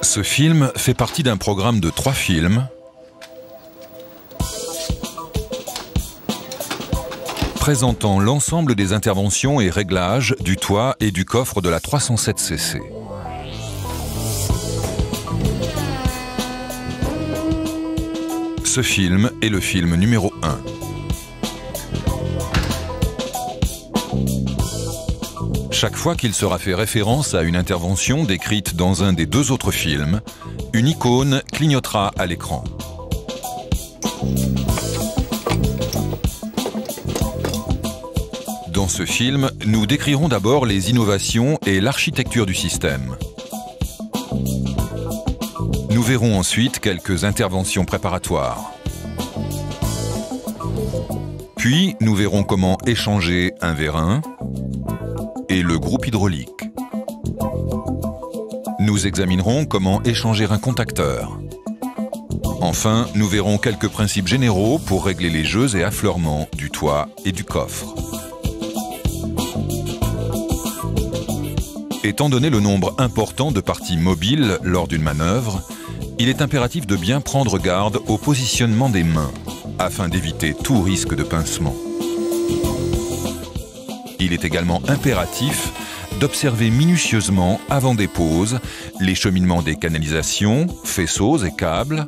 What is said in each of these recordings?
Ce film fait partie d'un programme de 3 films présentant l'ensemble des interventions et réglages du toit et du coffre de la 307cc. Ce film est le film numéro 1. Chaque fois qu'il sera fait référence à une intervention décrite dans un des 2 autres films, une icône clignotera à l'écran. Dans ce film, nous décrirons d'abord les innovations et l'architecture du système. Nous verrons ensuite quelques interventions préparatoires. Puis, nous verrons comment échanger un vérin et le groupe hydraulique. Nous examinerons comment échanger un contacteur. Enfin, nous verrons quelques principes généraux pour régler les jeux et affleurements du toit et du coffre. Étant donné le nombre important de parties mobiles lors d'une manœuvre, il est impératif de bien prendre garde au positionnement des mains, afin d'éviter tout risque de pincement. Il est également impératif d'observer minutieusement, avant des pauses, les cheminements des canalisations, faisceaux et câbles,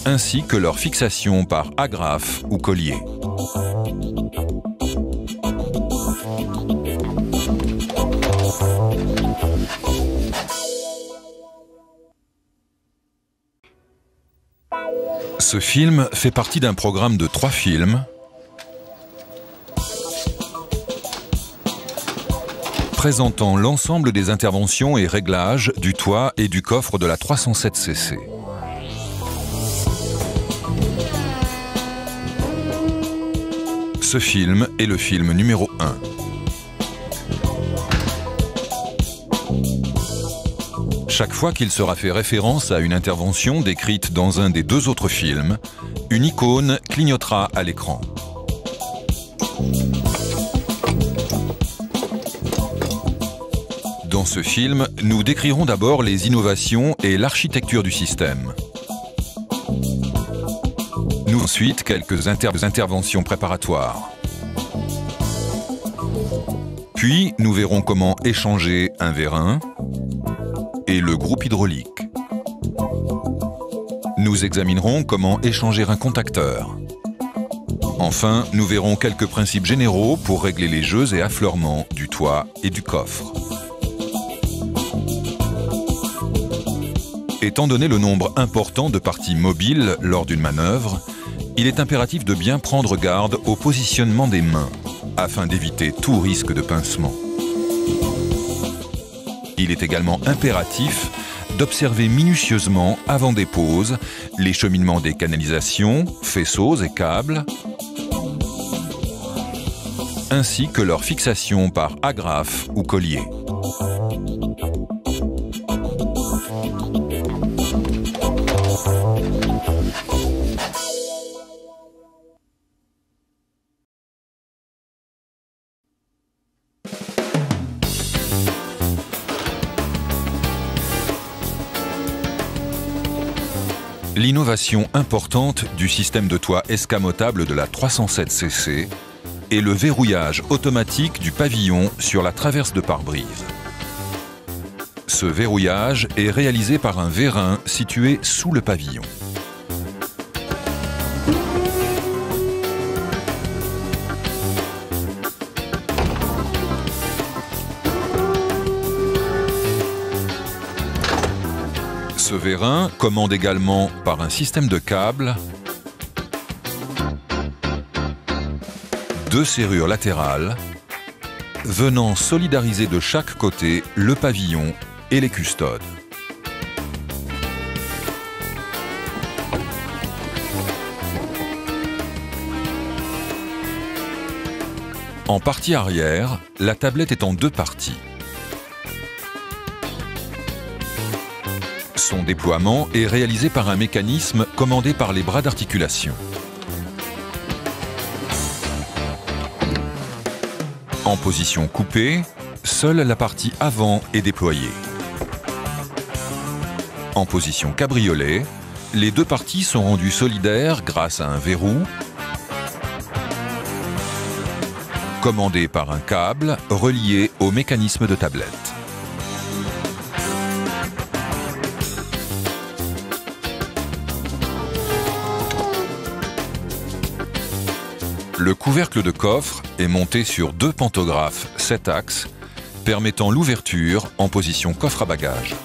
ainsi que leur fixation par agrafe ou collier. Ce film fait partie d'un programme de 3 films présentant l'ensemble des interventions et réglages du toit et du coffre de la 307cc. Ce film est le film numéro 1. Chaque fois qu'il sera fait référence à une intervention décrite dans un des 2 autres films, une icône clignotera à l'écran. Dans ce film, nous décrirons d'abord les innovations et l'architecture du système. Nous ensuite quelques interventions préparatoires. Puis, nous verrons comment échanger un vérin et le groupe hydraulique. Nous examinerons comment échanger un contacteur. Enfin, nous verrons quelques principes généraux pour régler les jeux et affleurements du toit et du coffre. Étant donné le nombre important de parties mobiles lors d'une manœuvre, il est impératif de bien prendre garde au positionnement des mains, afin d'éviter tout risque de pincement. Il est également impératif d'observer minutieusement, avant des pauses, les cheminements des canalisations, faisceaux et câbles, ainsi que leur fixation par agrafe ou collier. L'innovation importante du système de toit escamotable de la 307cc est le verrouillage automatique du pavillon sur la traverse de pare-brise. Ce verrouillage est réalisé par un vérin situé sous le pavillon. Ce vérin commande également par un système de câbles 2 serrures latérales venant solidariser de chaque côté le pavillon et les custodes. En partie arrière, la tablette est en 2 parties. Son déploiement est réalisé par un mécanisme commandé par les bras d'articulation. En position coupée, seule la partie avant est déployée. En position cabriolet, les deux parties sont rendues solidaires grâce à un verrou, commandé par un câble relié au mécanisme de tablette. Le couvercle de coffre est monté sur deux pantographes 7 axes, permettant l'ouverture en position coffre à bagages.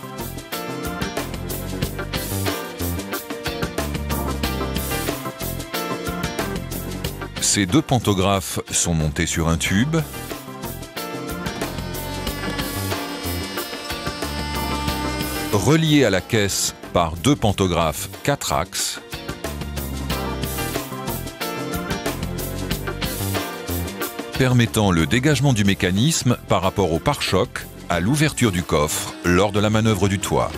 Ces deux pantographes sont montés sur un tube, reliés à la caisse par deux pantographes 4 axes, permettant le dégagement du mécanisme par rapport au pare-choc à l'ouverture du coffre lors de la manœuvre du toit.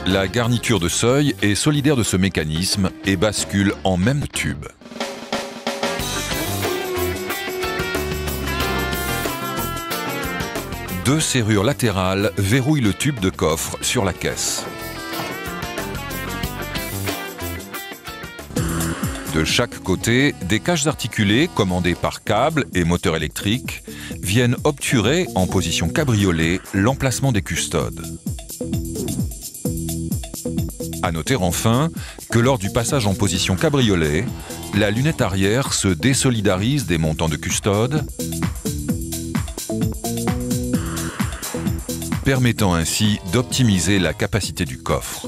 La garniture de seuil est solidaire de ce mécanisme et bascule en même tube. Deux serrures latérales verrouillent le tube de coffre sur la caisse. De chaque côté, des cages articulées commandées par câble et moteur électrique viennent obturer en position cabriolet l'emplacement des custodes. À noter enfin que lors du passage en position cabriolet, la lunette arrière se désolidarise des montants de custode, permettant ainsi d'optimiser la capacité du coffre.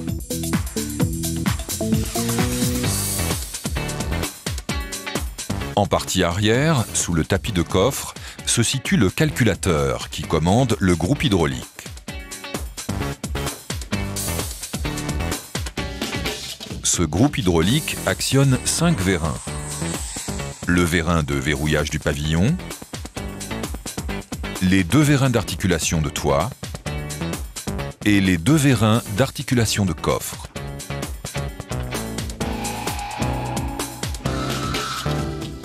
En partie arrière, sous le tapis de coffre, se situe le calculateur qui commande le groupe hydraulique. Ce groupe hydraulique actionne 5 vérins. Le vérin de verrouillage du pavillon, les 2 vérins d'articulation de toit et les 2 vérins d'articulation de coffre.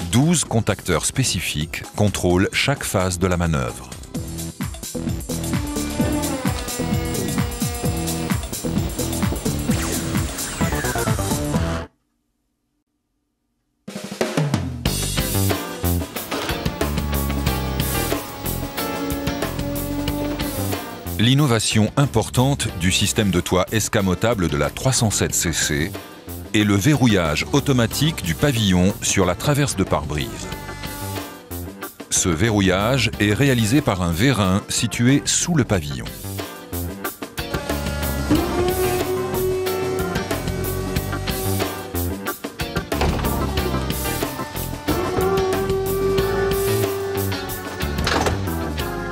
« 12 contacteurs spécifiques contrôlent chaque phase de la manœuvre. L'innovation importante du système de toit escamotable de la 307cc est le verrouillage automatique du pavillon sur la traverse de pare-brise. Ce verrouillage est réalisé par un vérin situé sous le pavillon.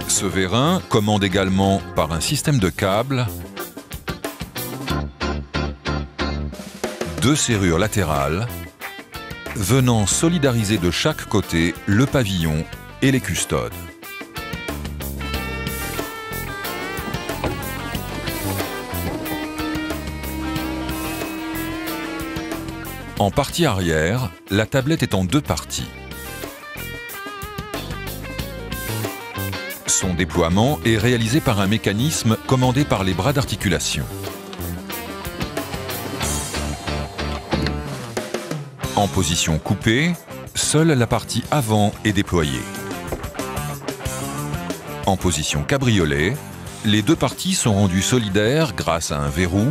Ce vérin commande également par un système de câbles 2 serrures latérales venant solidariser de chaque côté le pavillon et les custodes. En partie arrière, la tablette est en 2 parties. Son déploiement est réalisé par un mécanisme commandé par les bras d'articulation. En position coupée, seule la partie avant est déployée. En position cabriolet, les 2 parties sont rendues solidaires grâce à un verrou,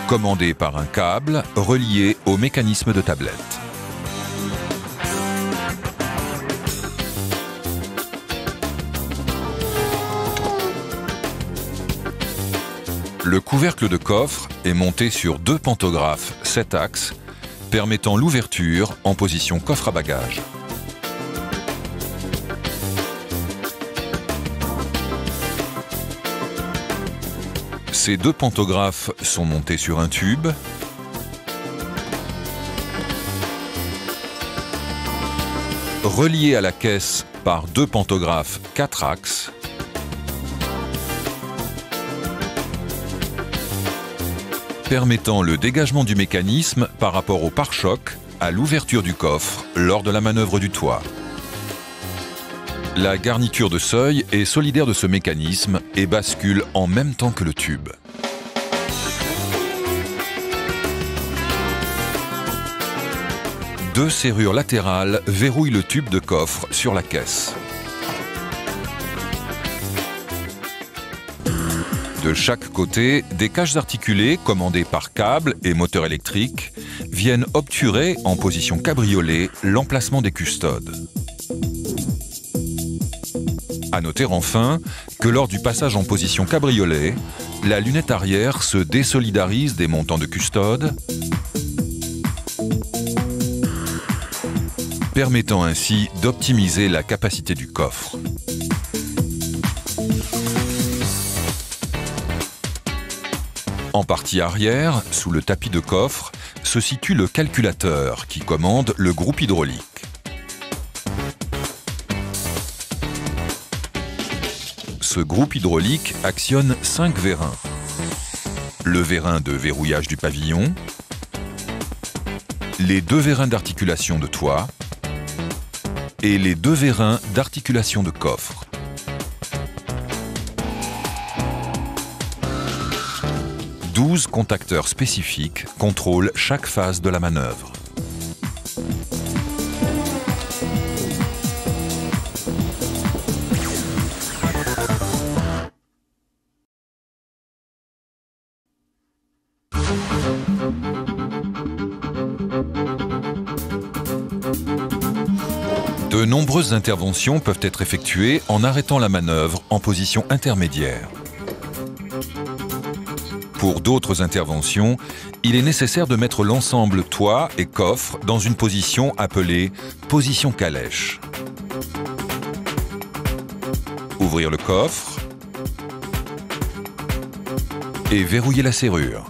commandé par un câble relié au mécanisme de tablette. Le couvercle de coffre est monté sur 2 pantographes 7 axes, permettant l'ouverture en position coffre à bagages. Ces 2 pantographes sont montés sur un tube, reliés à la caisse par 2 pantographes 4 axes, permettant le dégagement du mécanisme par rapport au pare-choc à l'ouverture du coffre lors de la manœuvre du toit. La garniture de seuil est solidaire de ce mécanisme et bascule en même temps que le tube. Deux serrures latérales verrouillent le tube de coffre sur la caisse. De chaque côté, des cages articulées commandées par câble et moteur électrique viennent obturer en position cabriolet l'emplacement des custodes. À noter enfin que lors du passage en position cabriolet, la lunette arrière se désolidarise des montants de custode, permettant ainsi d'optimiser la capacité du coffre. En partie arrière, sous le tapis de coffre, se situe le calculateur qui commande le groupe hydraulique. Ce groupe hydraulique actionne 5 vérins. Le vérin de verrouillage du pavillon, les 2 vérins d'articulation de toit et les 2 vérins d'articulation de coffre. « 12 contacteurs spécifiques contrôlent chaque phase de la manœuvre. De nombreuses interventions peuvent être effectuées en arrêtant la manœuvre en position intermédiaire. Pour d'autres interventions, il est nécessaire de mettre l'ensemble toit et coffre dans une position appelée position calèche. Ouvrir le coffre et verrouiller la serrure.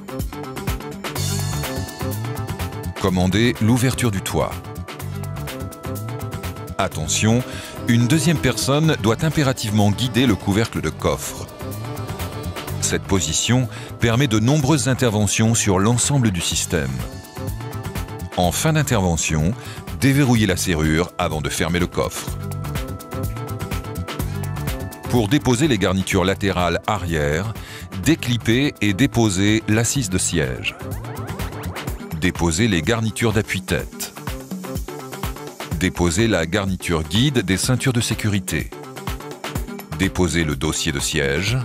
Commander l'ouverture du toit. Attention, une deuxième personne doit impérativement guider le couvercle de coffre. Cette position permet de nombreuses interventions sur l'ensemble du système. En fin d'intervention, déverrouillez la serrure avant de fermer le coffre. Pour déposer les garnitures latérales arrière, déclippez et déposez l'assise de siège. Déposez les garnitures d'appui-tête. Déposez la garniture guide des ceintures de sécurité. Déposez le dossier de siège.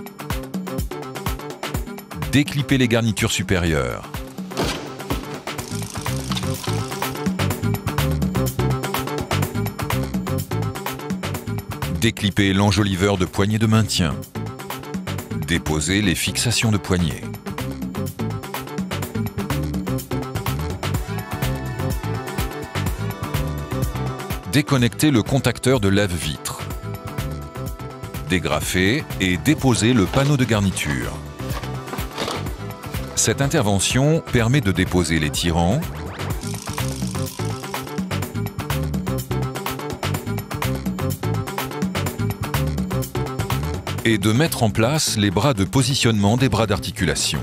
Déclippez les garnitures supérieures. Déclippez l'enjoliveur de poignée de maintien. Déposez les fixations de poignée. Déconnectez le contacteur de lave-vitre. Dégrafez et déposez le panneau de garniture. Cette intervention permet de déposer les tirants, et de mettre en place les bras de positionnement des bras d'articulation.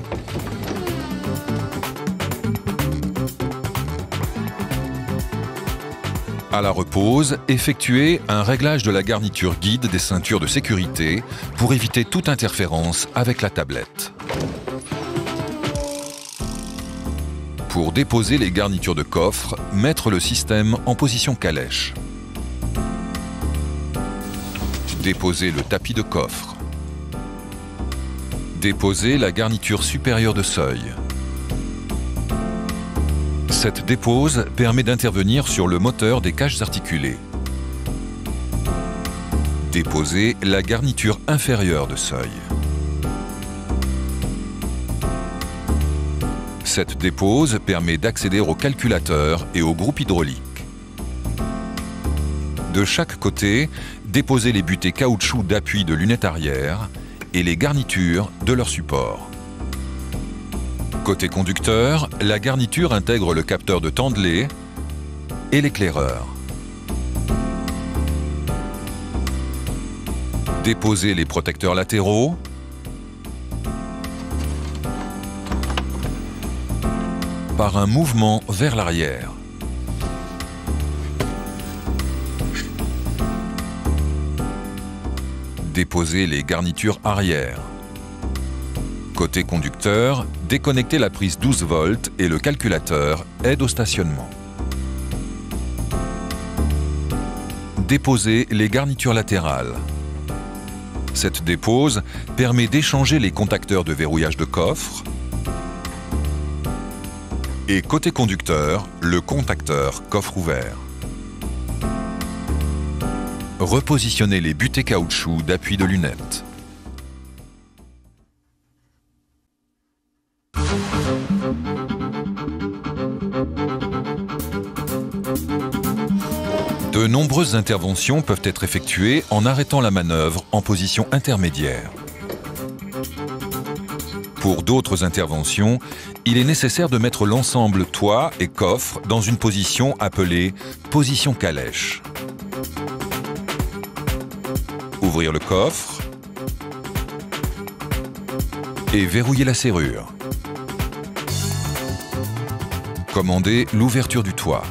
À la repose, effectuez un réglage de la garniture guide des ceintures de sécurité pour éviter toute interférence avec la tablette. Pour déposer les garnitures de coffre, mettre le système en position calèche. Déposer le tapis de coffre. Déposer la garniture supérieure de seuil. Cette dépose permet d'intervenir sur le moteur des cages articulées. Déposer la garniture inférieure de seuil. Cette dépose permet d'accéder au calculateur et au groupe hydraulique. De chaque côté, déposez les butées caoutchouc d'appui de lunette arrière et les garnitures de leur support. Côté conducteur, la garniture intègre le capteur de Tandley et l'éclaireur. Déposez les protecteurs latéraux. Par un mouvement vers l'arrière. Déposer les garnitures arrière. Côté conducteur, déconnectez la prise 12 volts et le calculateur aide au stationnement. Déposer les garnitures latérales. Cette dépose permet d'échanger les contacteurs de verrouillage de coffre. Et côté conducteur, le contacteur coffre ouvert. Repositionnez les butées caoutchouc d'appui de lunettes. De nombreuses interventions peuvent être effectuées en arrêtant la manœuvre en position intermédiaire. Pour d'autres interventions, il est nécessaire de mettre l'ensemble toit et coffre dans une position appelée position calèche. Ouvrir le coffre et verrouiller la serrure. Commander l'ouverture du toit.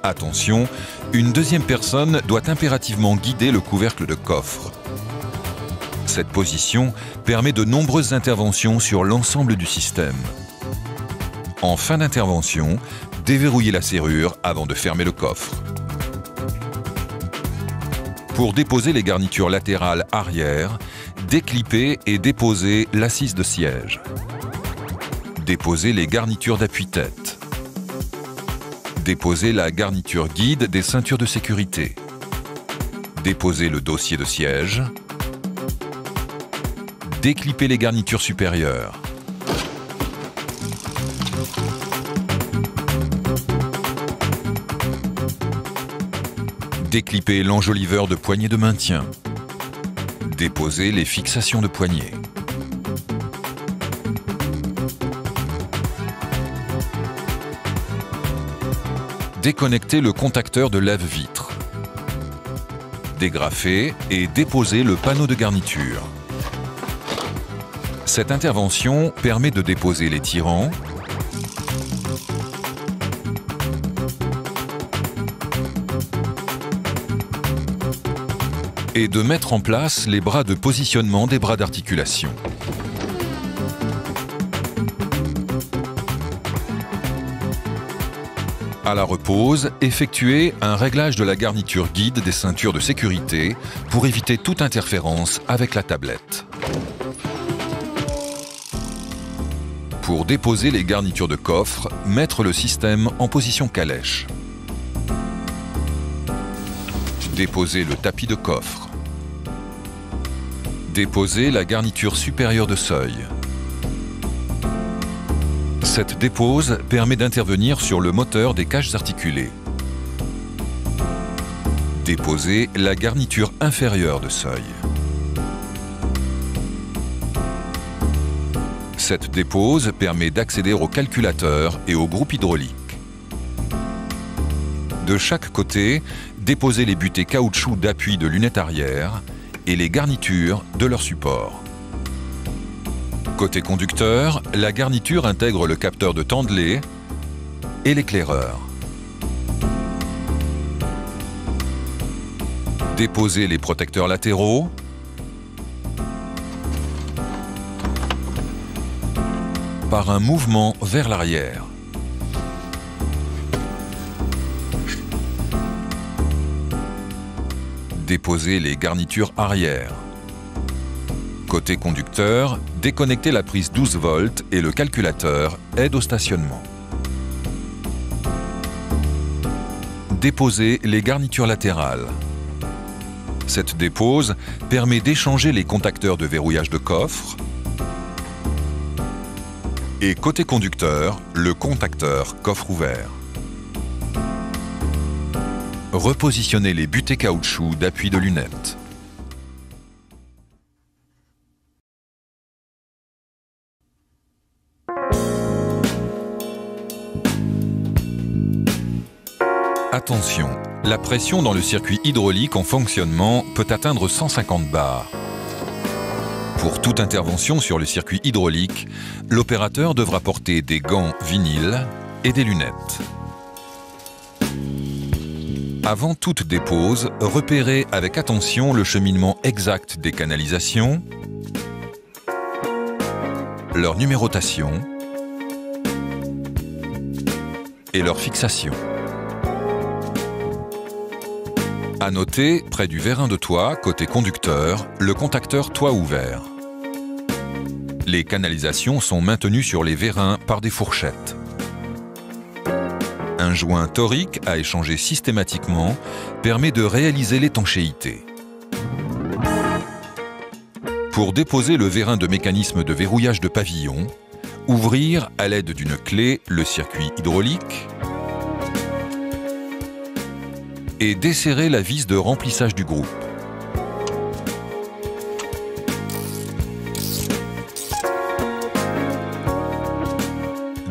Attention, une deuxième personne doit impérativement guider le couvercle de coffre. Cette position permet de nombreuses interventions sur l'ensemble du système. En fin d'intervention, déverrouillez la serrure avant de fermer le coffre. Pour déposer les garnitures latérales arrière, déclippez et déposez l'assise de siège. Déposez les garnitures d'appui-tête. Déposez la garniture guide des ceintures de sécurité. Déposez le dossier de siège. Déclippez les garnitures supérieures. Déclippez l'enjoliveur de poignée de maintien. Déposez les fixations de poignée. Déconnectez le contacteur de lave-vitre. Dégrafez et déposez le panneau de garniture. Cette intervention permet de déposer les tirants, et de mettre en place les bras de positionnement des bras d'articulation. À la repose, effectuez un réglage de la garniture guide des ceintures de sécurité pour éviter toute interférence avec la tablette. Pour déposer les garnitures de coffre, mettre le système en position calèche. Déposer le tapis de coffre. Déposer la garniture supérieure de seuil. Cette dépose permet d'intervenir sur le moteur des cages articulées. Déposer la garniture inférieure de seuil. Cette dépose permet d'accéder au calculateur et au groupe hydraulique. De chaque côté, déposez les butées caoutchouc d'appui de lunettes arrière et les garnitures de leur support. Côté conducteur, la garniture intègre le capteur de tendelé et l'éclaireur. Déposez les protecteurs latéraux. Par un mouvement vers l'arrière. Déposez les garnitures arrière. Côté conducteur, déconnectez la prise 12 volts et le calculateur aide au stationnement. Déposez les garnitures latérales. Cette dépose permet d'échanger les contacteurs de verrouillage de coffre. Et côté conducteur, le contacteur coffre ouvert. Repositionnez les butées caoutchouc d'appui de lunettes. Attention, la pression dans le circuit hydraulique en fonctionnement peut atteindre 150 bars. Pour toute intervention sur le circuit hydraulique, l'opérateur devra porter des gants vinyles et des lunettes. Avant toute dépose, repérez avec attention le cheminement exact des canalisations, leur numérotation et leur fixation. À noter, près du vérin de toit, côté conducteur, le contacteur toit ouvert. Les canalisations sont maintenues sur les vérins par des fourchettes. Un joint torique à échanger systématiquement permet de réaliser l'étanchéité. Pour déposer le vérin de mécanisme de verrouillage de pavillon, ouvrir à l'aide d'une clé le circuit hydraulique et desserrer la vis de remplissage du groupe.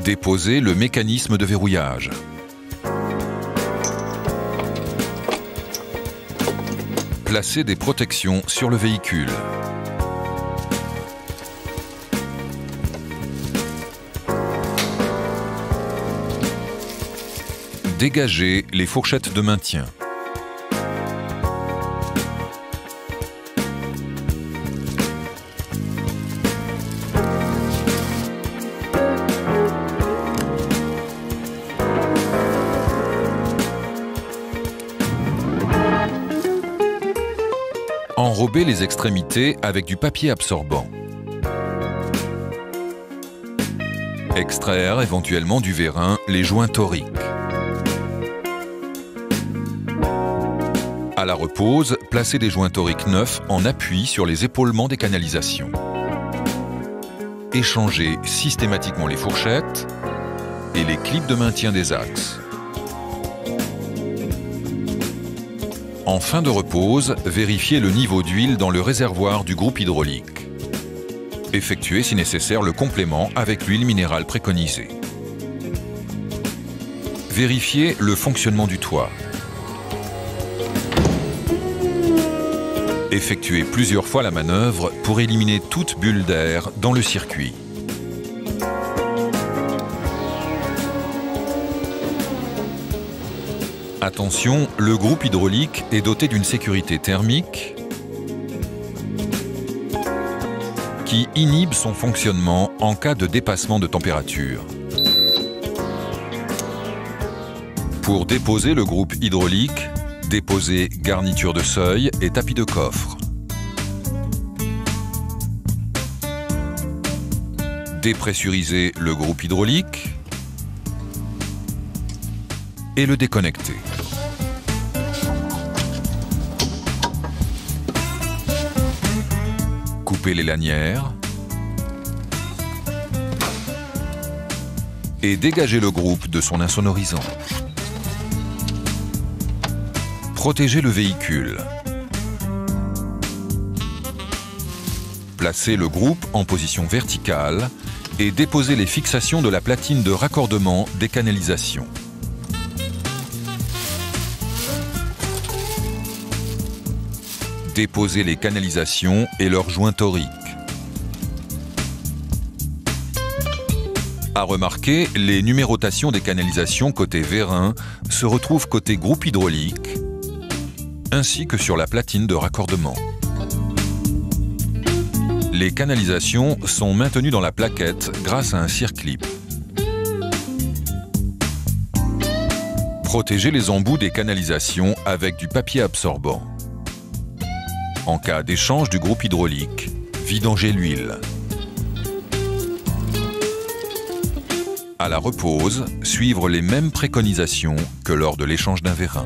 Déposer le mécanisme de verrouillage. Placer des protections sur le véhicule. Dégager les fourchettes de maintien. Enrober les extrémités avec du papier absorbant. Extraire éventuellement du vérin les joints toriques. À la repose, placez des joints toriques neufs en appui sur les épaulements des canalisations. Échangez systématiquement les fourchettes et les clips de maintien des axes. En fin de repose, vérifiez le niveau d'huile dans le réservoir du groupe hydraulique. Effectuez si nécessaire le complément avec l'huile minérale préconisée. Vérifiez le fonctionnement du toit. Effectuez plusieurs fois la manœuvre pour éliminer toute bulle d'air dans le circuit. Attention, le groupe hydraulique est doté d'une sécurité thermique qui inhibe son fonctionnement en cas de dépassement de température. Pour déposer le groupe hydraulique, déposez garniture de seuil et tapis de coffre. Dépressurisez le groupe hydraulique et le déconnecter. Coupez les lanières et dégagez le groupe de son insonorisant. Protégez le véhicule. Placez le groupe en position verticale et déposez les fixations de la platine de raccordement des canalisations. Déposez les canalisations et leurs joints toriques. À remarquer, les numérotations des canalisations côté vérin se retrouvent côté groupe hydraulique, ainsi que sur la platine de raccordement. Les canalisations sont maintenues dans la plaquette grâce à un circlip. Protégez les embouts des canalisations avec du papier absorbant. En cas d'échange du groupe hydraulique, vidangez l'huile. À la repose, suivre les mêmes préconisations que lors de l'échange d'un vérin.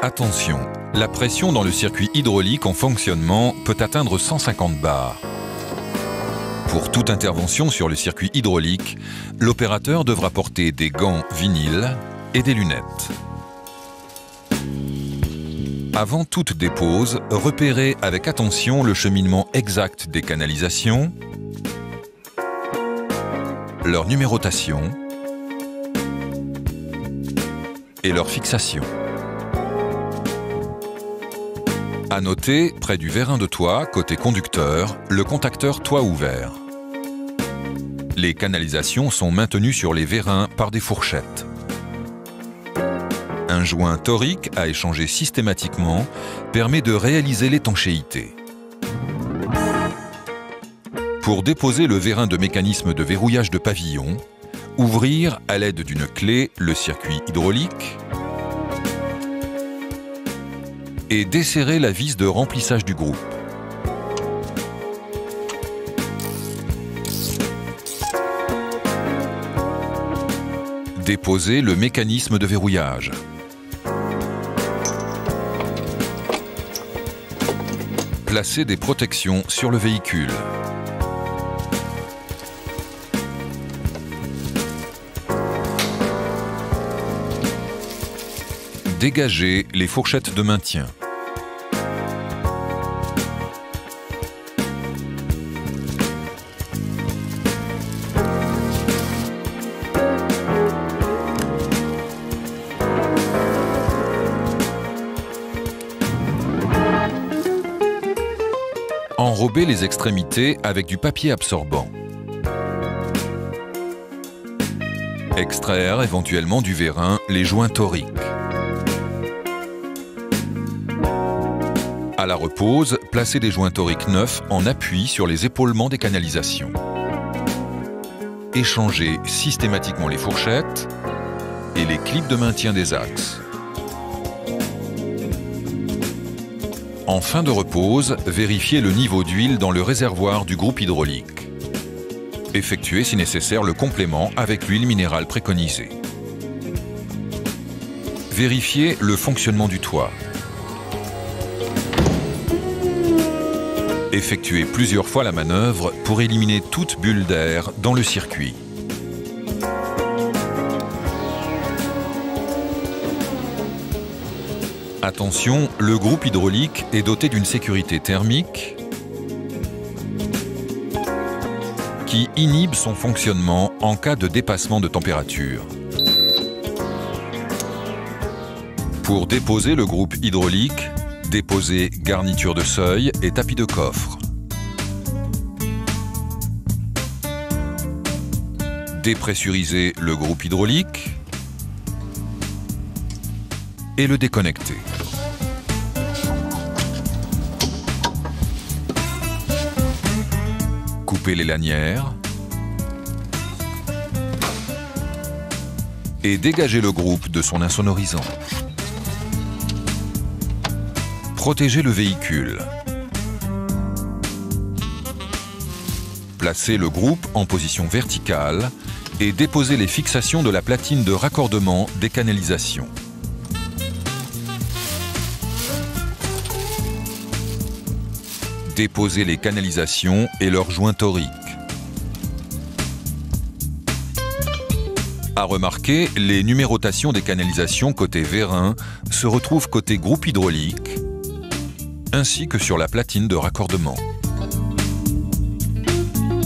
Attention, la pression dans le circuit hydraulique en fonctionnement peut atteindre 150 bars. Pour toute intervention sur le circuit hydraulique, l'opérateur devra porter des gants vinyles et des lunettes. Avant toute dépose, repérez avec attention le cheminement exact des canalisations, leur numérotation et leur fixation. À noter, près du vérin de toit, côté conducteur, le contacteur toit ouvert. Les canalisations sont maintenues sur les vérins par des fourchettes. Un joint torique à échanger systématiquement permet de réaliser l'étanchéité. Pour déposer le vérin de mécanisme de verrouillage de pavillon, ouvrir à l'aide d'une clé le circuit hydraulique et desserrer la vis de remplissage du groupe. Déposer le mécanisme de verrouillage. Placer des protections sur le véhicule. Dégager les fourchettes de maintien. Enrober les extrémités avec du papier absorbant. Extraire éventuellement du vérin les joints toriques. À la repose, placer des joints toriques neufs en appui sur les épaulements des canalisations. Échanger systématiquement les fourchettes et les clips de maintien des axes. En fin de repose, vérifier le niveau d'huile dans le réservoir du groupe hydraulique. Effectuer si nécessaire le complément avec l'huile minérale préconisée. Vérifier le fonctionnement du toit. Effectuer plusieurs fois la manœuvre pour éliminer toute bulle d'air dans le circuit. Attention, le groupe hydraulique est doté d'une sécurité thermique qui inhibe son fonctionnement en cas de dépassement de température. Pour déposer le groupe hydraulique, déposer garniture de seuil et tapis de coffre. Dépressuriser le groupe hydraulique et le déconnecter. Couper les lanières et dégager le groupe de son insonorisant. Protéger le véhicule. Placer le groupe en position verticale et déposer les fixations de la platine de raccordement des canalisations. Déposer les canalisations et leurs joints toriques. À remarquer, les numérotations des canalisations côté vérin se retrouvent côté groupe hydraulique, ainsi que sur la platine de raccordement.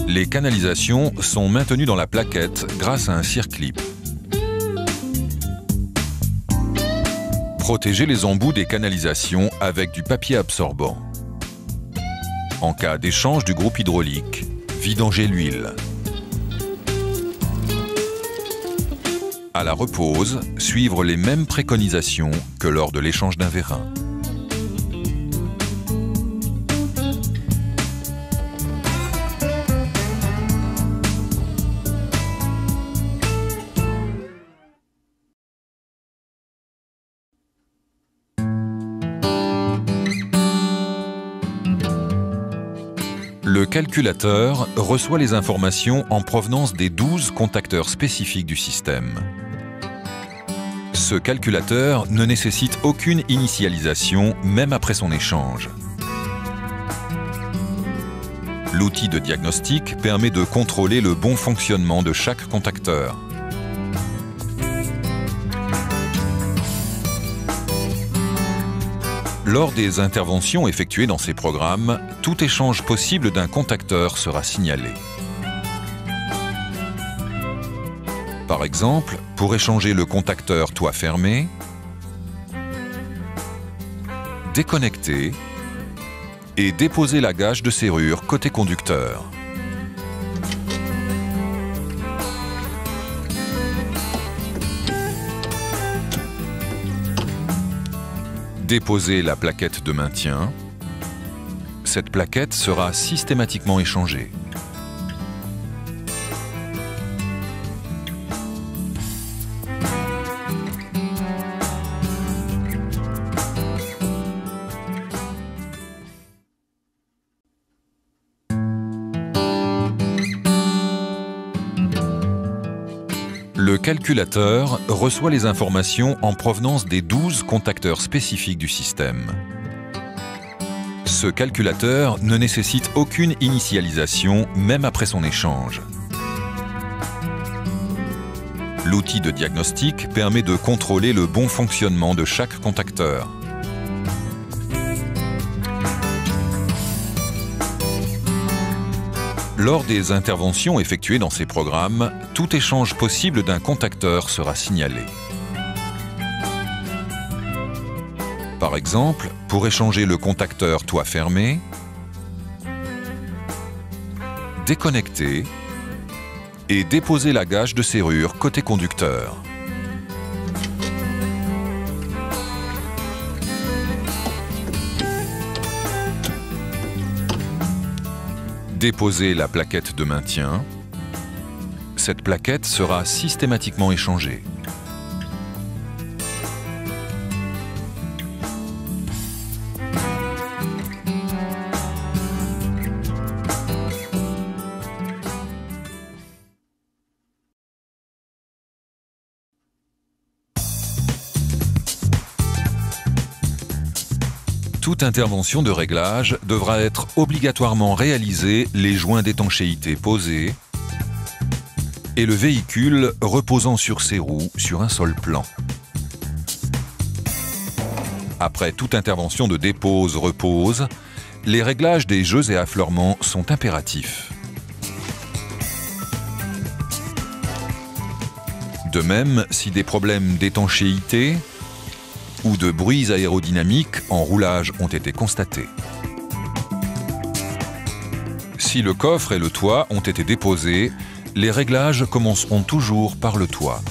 Les canalisations sont maintenues dans la plaquette grâce à un circlip. Protégez les embouts des canalisations avec du papier absorbant. En cas d'échange du groupe hydraulique, vidangez l'huile. À la repose, suivre les mêmes préconisations que lors de l'échange d'un vérin. Le calculateur reçoit les informations en provenance des 12 contacteurs spécifiques du système. Ce calculateur ne nécessite aucune initialisation, même après son échange. L'outil de diagnostic permet de contrôler le bon fonctionnement de chaque contacteur. Lors des interventions effectuées dans ces programmes, tout échange possible d'un contacteur sera signalé. Par exemple, pour échanger le contacteur toit fermé, déconnecter et déposer la gage de serrure côté conducteur. Déposer la plaquette de maintien. Cette plaquette sera systématiquement échangée. Le calculateur reçoit les informations en provenance des 12 contacteurs spécifiques du système. Ce calculateur ne nécessite aucune initialisation, même après son échange. L'outil de diagnostic permet de contrôler le bon fonctionnement de chaque contacteur. Lors des interventions effectuées dans ces programmes, tout échange possible d'un contacteur sera signalé. Par exemple, pour échanger le contacteur toit fermé, déconnecter et déposer la gage de serrure côté conducteur. Déposer la plaquette de maintien. Cette plaquette sera systématiquement échangée. Toute intervention de réglage devra être obligatoirement réalisée les joints d'étanchéité posés et le véhicule reposant sur ses roues sur un sol plan. Après toute intervention de dépose-repose, les réglages des jeux et affleurements sont impératifs. De même, si des problèmes d'étanchéité ou de bruits aérodynamiques en roulage ont été constatés. Si le coffre et le toit ont été déposés, les réglages commenceront toujours par le toit.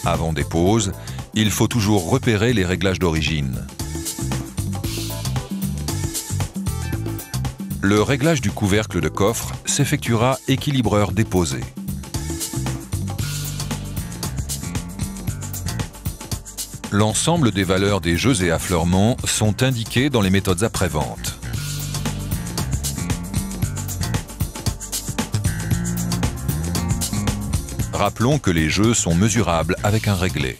Avant dépose, il faut toujours repérer les réglages d'origine. Le réglage du couvercle de coffre s'effectuera équilibreur déposé. L'ensemble des valeurs des jeux et affleurements sont indiqués dans les méthodes après-vente. Rappelons que les jeux sont mesurables avec un réglé.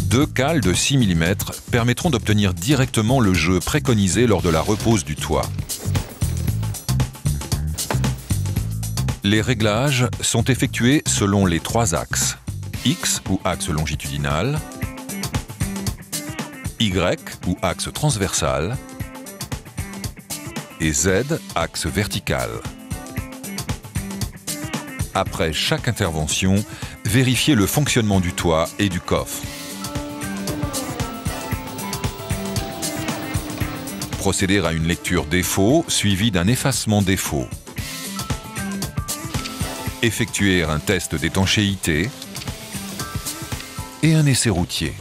2 cales de 6 mm permettront d'obtenir directement le jeu préconisé lors de la repose du toit. Les réglages sont effectués selon les 3 axes. X ou axe longitudinal, Y ou axe transversal et Z, axe vertical. Après chaque intervention, vérifiez le fonctionnement du toit et du coffre. Procéder à une lecture défaut suivie d'un effacement défaut. Effectuer un test d'étanchéité et un essai routier.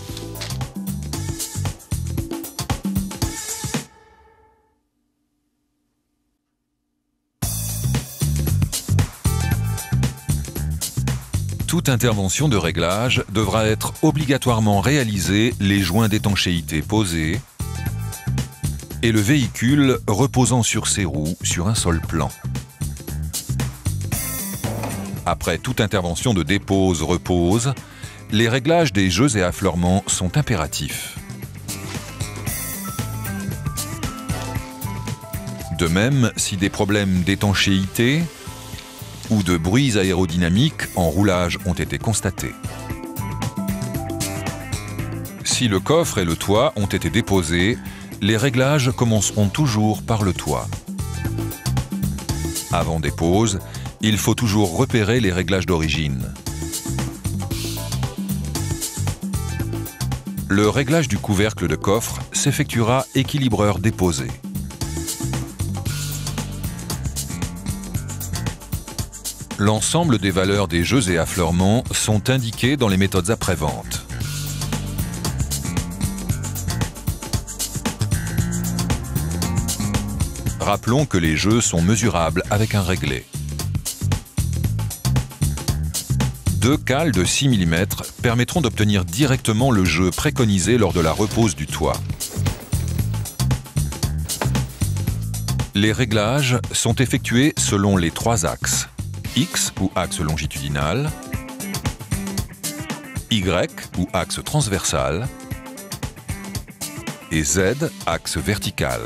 Toute intervention de réglage devra être obligatoirement réalisée les joints d'étanchéité posés et le véhicule reposant sur ses roues sur un sol plan. Après toute intervention de dépose-repose, les réglages des jeux et affleurements sont impératifs. De même, si des problèmes d'étanchéité ou de bruits aérodynamiques en roulage ont été constatés. Si le coffre et le toit ont été déposés, les réglages commenceront toujours par le toit. Avant dépose, il faut toujours repérer les réglages d'origine. Le réglage du couvercle de coffre s'effectuera équilibreur déposé. L'ensemble des valeurs des jeux et affleurements sont indiqués dans les méthodes après-vente. Rappelons que les jeux sont mesurables avec un réglé. 2 cales de 6 mm permettront d'obtenir directement le jeu préconisé lors de la repose du toit. Les réglages sont effectués selon les 3 axes. X ou axe longitudinal, Y ou axe transversal et Z, axe vertical.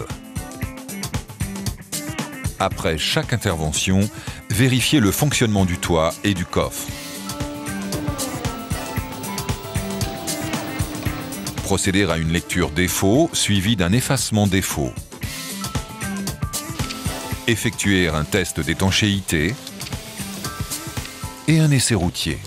Après chaque intervention, vérifiez le fonctionnement du toit et du coffre. Procéder à une lecture défaut suivie d'un effacement défaut. Effectuer un test d'étanchéité et un essai routier.